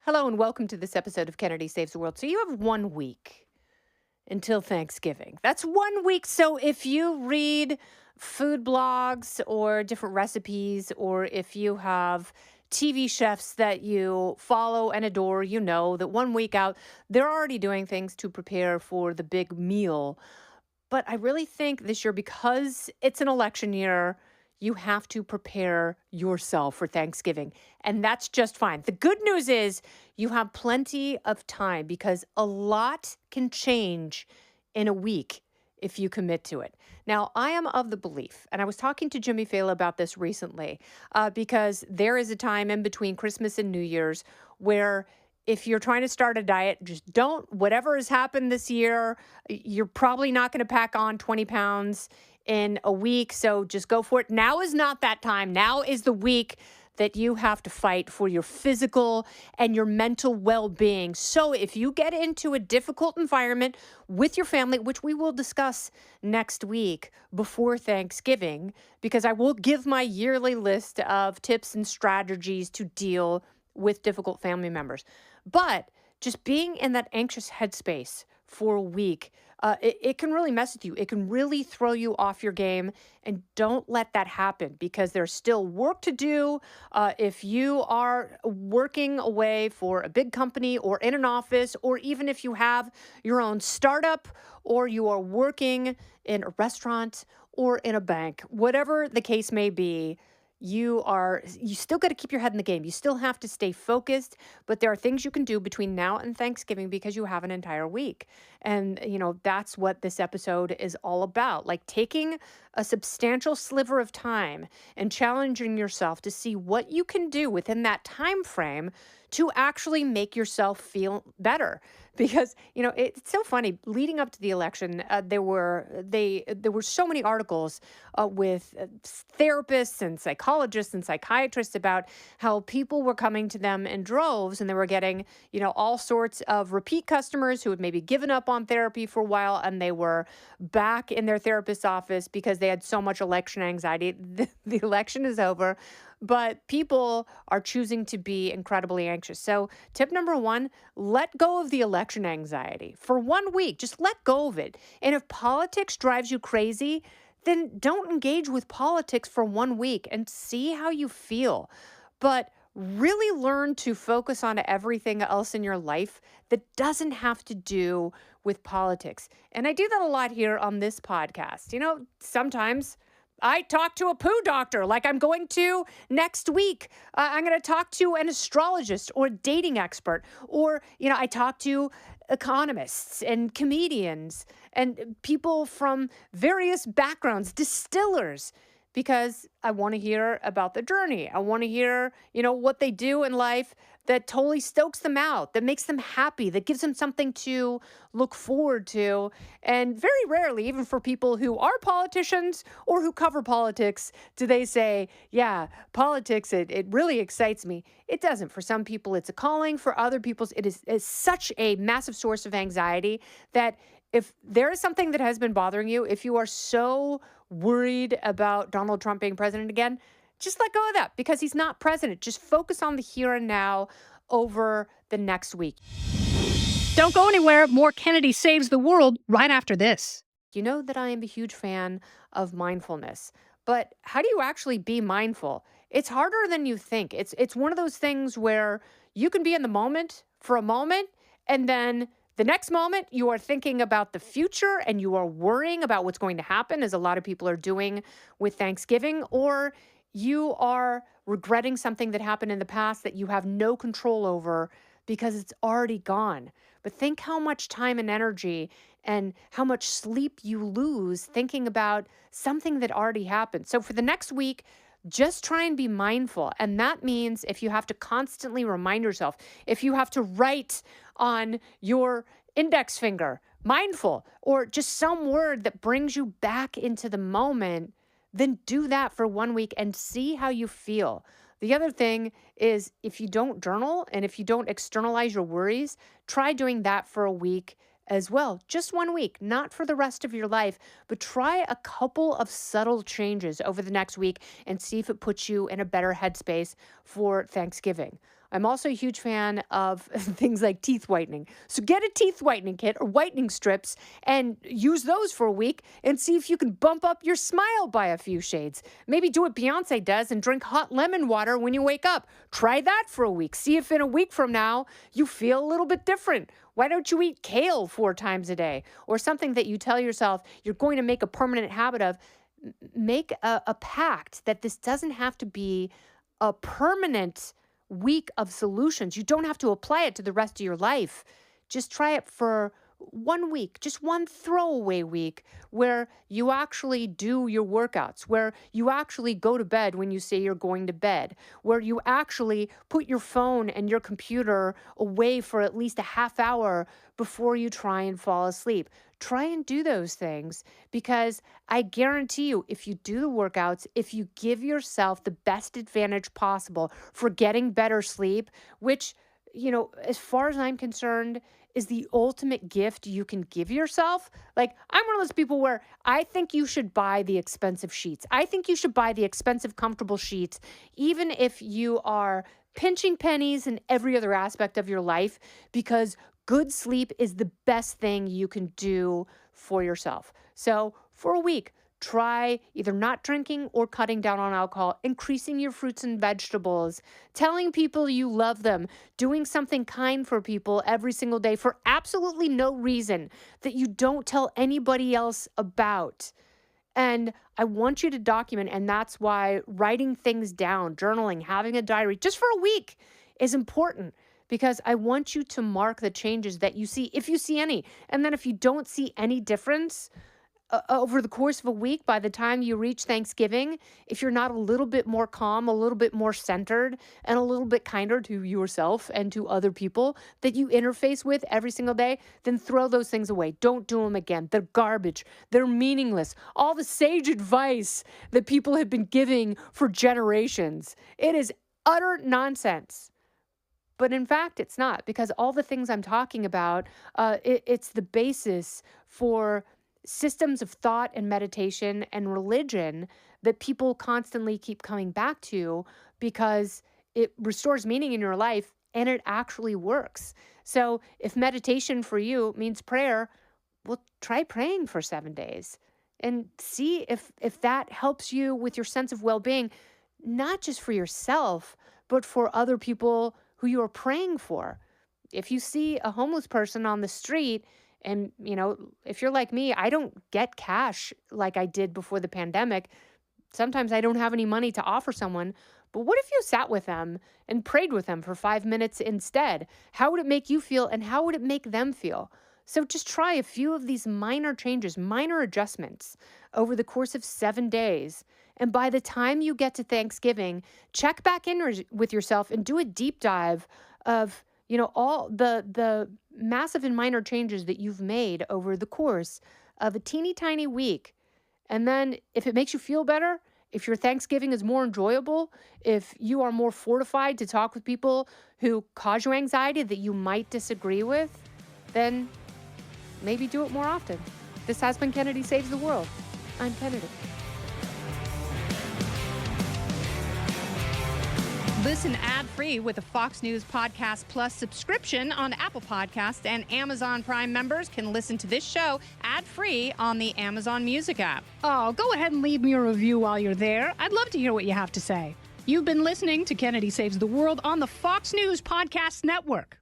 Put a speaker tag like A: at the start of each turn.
A: Hello and welcome to this episode of Kennedy Saves the World. So you have 1 week until Thanksgiving. That's 1 week. So if you read food blogs or different recipes, or if you have TV chefs that you follow and adore, you know that 1 week out, they're already doing things to prepare for the big meal. But I really think this year, because it's an election year, you have to prepare yourself for Thanksgiving. And that's just fine. The good news is you have plenty of time because a lot can change in a week if you commit to it. Now, I am of the belief, and I was talking to Jimmy Fallon about this recently, because there is a time in between Christmas and New Year's where if you're trying to start a diet, just don't, whatever has happened this year, you're probably not going to pack on 20 pounds in a week. So just go for it. Now is not that time. Now is the week that you have to fight for your physical and your mental well being. So if you get into a difficult environment with your family, which we will discuss next week before Thanksgiving, because I will give my yearly list of tips and strategies to deal with difficult family members. But just being in that anxious headspace for a week, it can really mess with you. It can really throw you off your game. And don't let that happen because there's still work to do. If you are working away for a big company or in an office, or even if you have your own startup, or you are working in a restaurant or in a bank, whatever the case may be, you still got to keep your head in the game. You still have to stay focused, but there are things you can do between now and Thanksgiving because you have an entire week. And, that's what this episode is all about. Like taking a substantial sliver of time and challenging yourself to see what you can do within that time frame to actually make yourself feel better. Because, it's so funny. Leading up to the election, there were so many articles with therapists and psychologists and psychiatrists about how people were coming to them in droves, and they were getting, all sorts of repeat customers who had maybe given up on therapy for a while, and they were back in their therapist's office because they had so much election anxiety. The election is over, but people are choosing to be incredibly anxious. So tip number one, let go of the election anxiety for 1 week. Just let go of it. And if politics drives you crazy, then don't engage with politics for 1 week and see how you feel. But really learn to focus on everything else in your life that doesn't have to do with politics. And I do that a lot here on this podcast. Sometimes I talk to a poo doctor like I'm going to next week. I'm going to talk to an astrologist or a dating expert, or, I talk to economists and comedians and people from various backgrounds, distillers, because I want to hear about the journey. I want to hear, what they do in life that totally stokes them out, that makes them happy, that gives them something to look forward to. And very rarely, even for people who are politicians or who cover politics, do they say, yeah, politics, it really excites me. It doesn't. For some people, it's a calling. For other people, it is such a massive source of anxiety that if there is something that has been bothering you, if you are so worried about Donald Trump being president again, just let go of that because he's not president. Just focus on the here and now over the next week.
B: Don't go anywhere. More Kennedy Saves the World right after this.
A: You know that I am a huge fan of mindfulness, but how do you actually be mindful? It's harder than you think. It's one of those things where you can be in the moment for a moment, and then the next moment you are thinking about the future and you are worrying about what's going to happen, as a lot of people are doing with Thanksgiving, or you are regretting something that happened in the past that you have no control over because it's already gone. But think how much time and energy and how much sleep you lose thinking about something that already happened. So for the next week, just try and be mindful. And that means if you have to constantly remind yourself, if you have to write on your index finger, mindful, or just some word that brings you back into the moment, then do that for 1 week and see how you feel. The other thing is if you don't journal and if you don't externalize your worries, try doing that for a week as well. Just 1 week, not for the rest of your life, but try a couple of subtle changes over the next week and see if it puts you in a better headspace for Thanksgiving. I'm also a huge fan of things like teeth whitening. So get a teeth whitening kit or whitening strips and use those for a week and see if you can bump up your smile by a few shades. Maybe do what Beyonce does and drink hot lemon water when you wake up. Try that for a week. See if in a week from now you feel a little bit different. Why don't you eat kale 4 times a day? Or something that you tell yourself you're going to make a permanent habit of. Make a pact that this doesn't have to be a permanent week of solutions. You don't have to apply it to the rest of your life. Just try it for 1 week, just one throwaway week where you actually do your workouts, where you actually go to bed when you say you're going to bed, where you actually put your phone and your computer away for at least a half hour before you try and fall asleep. Try and do those things because I guarantee you, if you do the workouts, if you give yourself the best advantage possible for getting better sleep, which, as far as I'm concerned, is the ultimate gift you can give yourself. Like, I'm one of those people where I think you should buy the expensive sheets. I think you should buy the expensive, comfortable sheets, even if you are pinching pennies in every other aspect of your life, because good sleep is the best thing you can do for yourself. So for a week, try either not drinking or cutting down on alcohol, increasing your fruits and vegetables, telling people you love them, doing something kind for people every single day for absolutely no reason that you don't tell anybody else about. And I want you to document, and that's why writing things down, journaling, having a diary just for a week is important. Because I want you to mark the changes that you see, if you see any. And then if you don't see any difference over the course of a week, by the time you reach Thanksgiving, if you're not a little bit more calm, a little bit more centered, and a little bit kinder to yourself and to other people that you interface with every single day, then throw those things away. Don't do them again. They're garbage. They're meaningless. All the sage advice that people have been giving for generations, it is utter nonsense. But in fact, it's not, because all the things I'm talking about, it's the basis for systems of thought and meditation and religion that people constantly keep coming back to because it restores meaning in your life and it actually works. So if meditation for you means prayer, well, try praying for 7 days and see if that helps you with your sense of well-being, not just for yourself, but for other people who you are praying for. If you see a homeless person on the street and, if you're like me, I don't get cash like I did before the pandemic. Sometimes I don't have any money to offer someone, but what if you sat with them and prayed with them for 5 minutes instead? How would it make you feel and how would it make them feel? So just try a few of these minor changes, minor adjustments over the course of 7 days. And by the time you get to Thanksgiving, check back in with yourself and do a deep dive of, all the massive and minor changes that you've made over the course of a teeny tiny week. And then if it makes you feel better, if your Thanksgiving is more enjoyable, if you are more fortified to talk with people who cause you anxiety that you might disagree with, then maybe do it more often. This has been Kennedy Saves the World. I'm Kennedy.
B: Listen ad-free with a Fox News Podcast Plus subscription on Apple Podcasts, and Amazon Prime members can listen to this show ad-free on the Amazon Music app. Oh, go ahead and leave me a review while you're there. I'd love to hear what you have to say. You've been listening to Kennedy Saves the World on the Fox News Podcast Network.